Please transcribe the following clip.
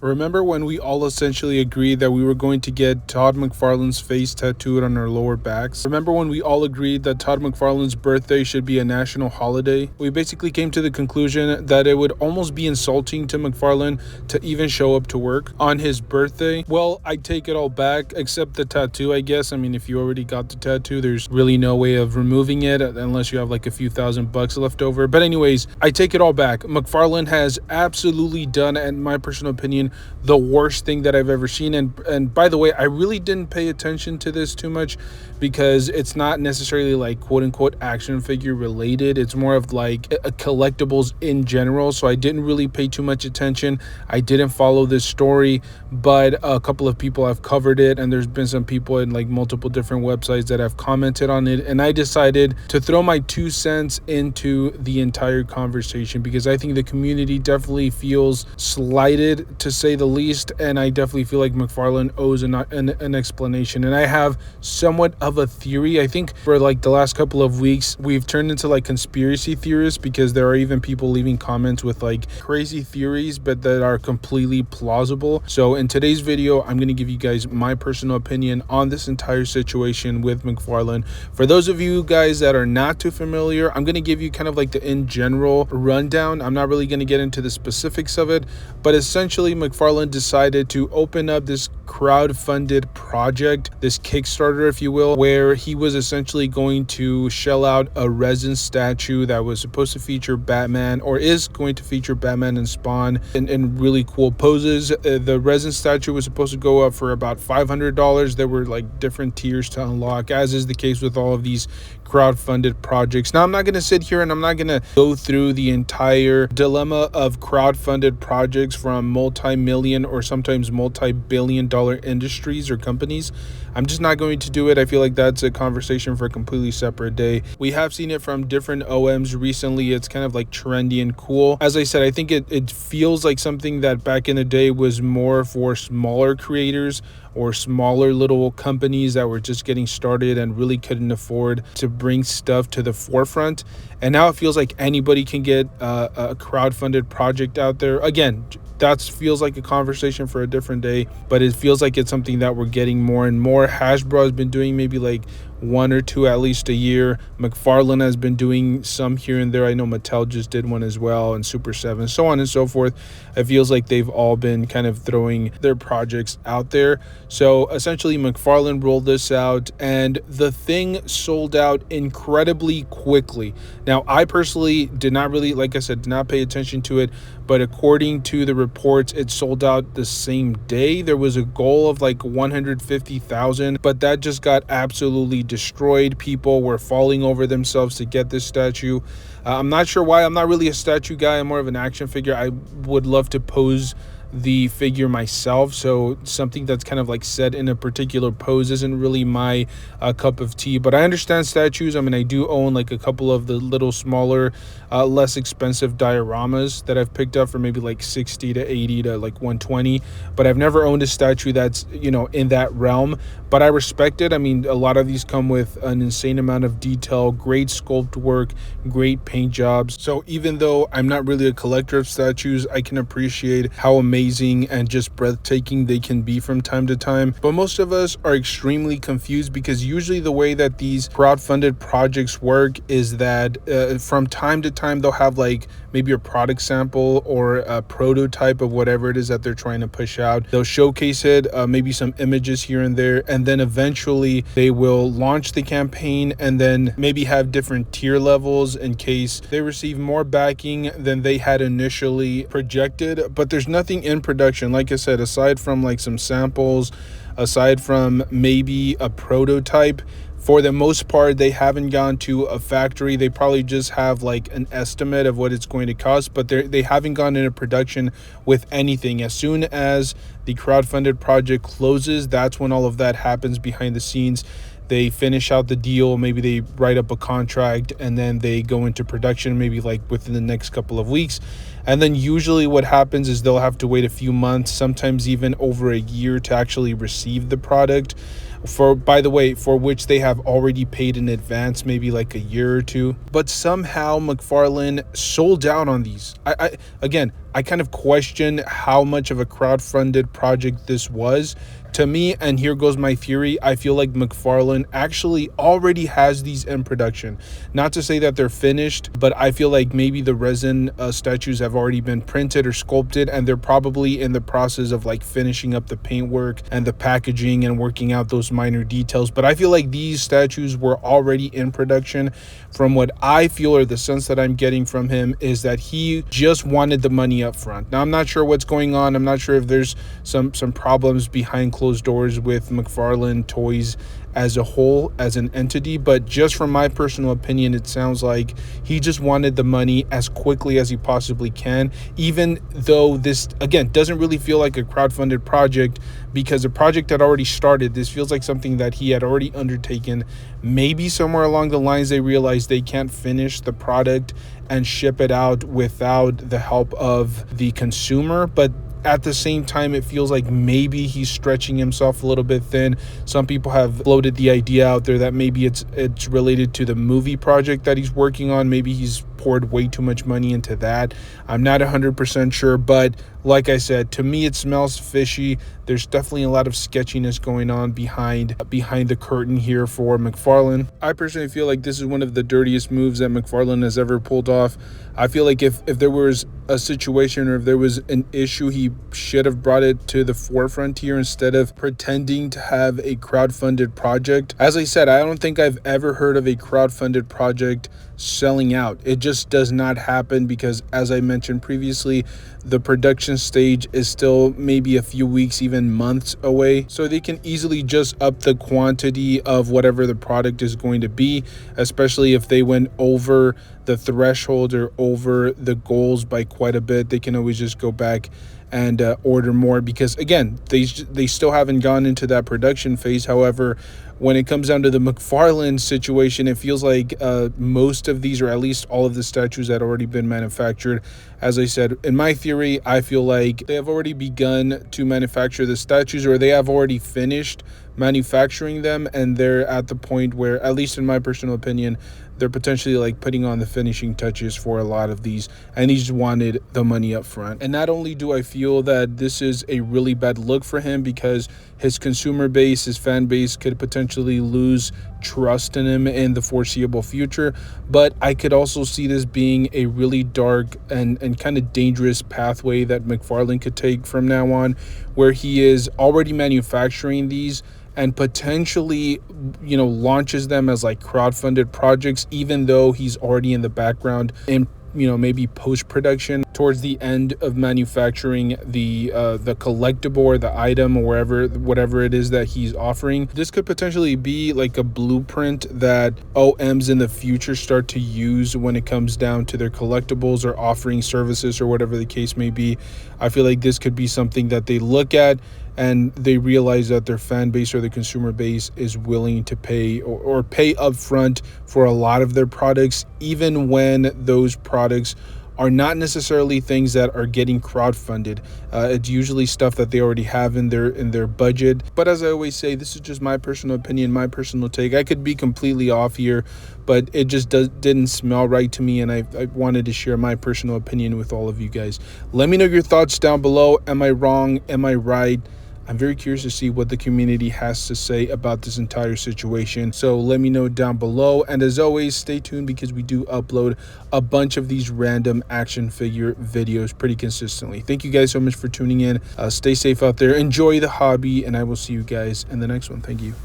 Remember when we all essentially agreed that we were going to get Todd McFarlane's face tattooed on our lower backs? Remember when we all agreed that Todd McFarlane's birthday should be a national holiday? We basically came to the conclusion that it would almost be insulting to McFarlane to even show up to work on his birthday. Well, I take it all back, except the tattoo, I guess. I mean, if you already got the tattoo, there's really no way of removing it unless you have like a few $1,000 left over. But anyways, I take it all back. McFarlane has absolutely done, in my personal opinion, the worst thing that I've ever seen. And by the way, I really didn't pay attention to this too much because it's not necessarily like quote unquote action figure related. It's more of like a collectibles in general. So I didn't really pay too much attention. I didn't follow this story, but a couple of people have covered it, and there's been some people in like multiple different websites that have commented on it. And I decided to throw my 2 cents into the entire conversation because I think the community definitely feels slighted, to say the least, and I definitely feel like McFarlane owes an explanation. And I have somewhat of a theory. I think for like the last couple of weeks we've turned into like conspiracy theorists, because there are even people leaving comments with like crazy theories but that are completely plausible. So in today's video, I'm going to give you guys my personal opinion on this entire situation with McFarlane. For those of you guys that are not too familiar, I'm going to give you kind of like the in general rundown. I'm not really going to get into the specifics of it, but essentially McFarlane decided to open up this crowdfunded project, this Kickstarter, if you will, where he was essentially going to shell out a resin statue that was supposed to feature Batman, or is going to feature Batman and Spawn in really cool poses. The resin statue was supposed to go up for about $500. There were like different tiers to unlock, as is the case with all of these crowdfunded projects. Now, I'm not going to sit here and I'm not going to go through the entire dilemma of crowdfunded projects from multi-million or sometimes multi-billion dollar industries or companies. I'm just not going to do it. I feel like that's a conversation for a completely separate day. We have seen it from different OMs recently. It's kind of like trendy and cool. As I said, I think it feels like something that back in the day was more for smaller creators or smaller little companies that were just getting started and really couldn't afford to bring stuff to the forefront. And now it feels like anybody can get a crowdfunded project out there. Again, that feels like a conversation for a different day, but it feels like it's something that we're getting more and more. Hasbro has been doing maybe like 1 or 2 at least a year. McFarlane has been doing some here and there. I know Mattel just did one as well, and Super 7, so on and so forth. It feels like they've all been kind of throwing their projects out there. So essentially McFarlane rolled this out and the thing sold out incredibly quickly. Now, I personally did not really, like I said, did not pay attention to it, but according to the reports, it sold out the same day. There was a goal of like 150,000, but that just got absolutely destroyed. People were falling over themselves to get this statue. I'm not sure why. I'm not really a statue guy. I'm more of an action figure. I would love to pose the figure myself, so something that's kind of like set in a particular pose isn't really my cup of tea. But I understand statues. I mean, I do own like a couple of the little smaller less expensive dioramas that I've picked up for maybe like 60 to 80 to like 120, but I've never owned a statue that's, you know, in that realm. But I respect it. I mean, a lot of these come with an insane amount of detail, great sculpt work, great paint jobs. So even though I'm not really a collector of statues, I can appreciate how amazing and just breathtaking they can be from time to time. But most of us are extremely confused because usually the way that these crowdfunded projects work is that from time to time they'll have like maybe a product sample or a prototype of whatever it is that they're trying to push out. They'll showcase it, maybe some images here and there, and then eventually they will launch the campaign and then maybe have different tier levels in case they receive more backing than they had initially projected. But there's nothing in production, like I said, aside from like some samples, aside from maybe a prototype. For the most part, they haven't gone to a factory. They probably just have like an estimate of what it's going to cost, but they haven't gone into production with anything. As soon as the crowdfunded project closes, that's when all of that happens behind the scenes. They finish out the deal, maybe they write up a contract, and then they go into production maybe like within the next couple of weeks. And then usually what happens is they'll have to wait a few months, sometimes even over a year, to actually receive the product, by the way, for which they have already paid in advance, maybe like a year or two. But somehow McFarlane sold out on these. I kind of question how much of a crowdfunded project this was. To me, and here goes my theory, I feel like McFarlane actually already has these in production. Not to say that they're finished, but I feel like maybe the resin statues have already been printed or sculpted, and they're probably in the process of like finishing up the paintwork and the packaging and working out those minor details. But I feel like these statues were already in production. From what I feel, or the sense that I'm getting from him, is that he just wanted the money up front. Now, I'm not sure what's going on. I'm not sure if there's some problems behind closed doors with McFarlane Toys as a whole, as an entity, but just from my personal opinion, it sounds like he just wanted the money as quickly as he possibly can, even though this, again, doesn't really feel like a crowdfunded project, because the project had already started. This feels like something that he had already undertaken. Maybe somewhere along the lines they realized they can't finish the product and ship it out without the help of the consumer, but at the same time, it feels like maybe he's stretching himself a little bit thin. Some people have floated the idea out there that maybe it's related to the movie project that he's working on. Maybe he's poured way too much money into that. I'm not 100% sure, but like I said, to me it smells fishy. There's definitely a lot of sketchiness going on behind the curtain here for McFarlane. I personally feel like this is one of the dirtiest moves that McFarlane has ever pulled off. I feel like if there was a situation, or if there was an issue, he should have brought it to the forefront here instead of pretending to have a crowdfunded project. As I said, I don't think I've ever heard of a crowdfunded project selling out. It just does not happen, because as I mentioned previously, the production stage is still maybe a few weeks, even months away, so they can easily just up the quantity of whatever the product is going to be, especially if they went over the threshold or over the goals by quite a bit. They can always just go back and order more, because again, they still haven't gone into that production phase. However, when it comes down to the McFarlane situation, it feels like most of these, or at least all of the statues, had already been manufactured. As I said, in my theory, I feel like they have already begun to manufacture the statues, or they have already finished manufacturing them, and they're at the point where, at least in my personal opinion, they're potentially like putting on the finishing touches for a lot of these, and he just wanted the money up front. And not only do I feel that this is a really bad look for him, because his consumer base, his fan base, could potentially lose trust in him in the foreseeable future, but I could also see this being a really dark and kind of dangerous pathway that McFarlane could take from now on, where he is already manufacturing these and potentially, launches them as like crowdfunded projects, even though he's already in the background in, maybe post-production towards the end of manufacturing the collectible or the item, or whatever it is that he's offering. This could potentially be like a blueprint that OMs in the future start to use when it comes down to their collectibles or offering services, or whatever the case may be. I feel like this could be something that they look at and they realize that their fan base or the consumer base is willing to pay or pay upfront for a lot of their products, even when those products are not necessarily things that are getting crowdfunded. It's usually stuff that they already have in their budget. But as I always say, this is just my personal opinion, my personal take. I could be completely off here, but it just didn't smell right to me, and I wanted to share my personal opinion with all of you guys. Let me know your thoughts down below. Am I wrong? Am I right? I'm very curious to see what the community has to say about this entire situation. So let me know down below. And as always, stay tuned, because we do upload a bunch of these random action figure videos pretty consistently. Thank you guys so much for tuning in. Stay safe out there. Enjoy the hobby, and I will see you guys in the next one. Thank you.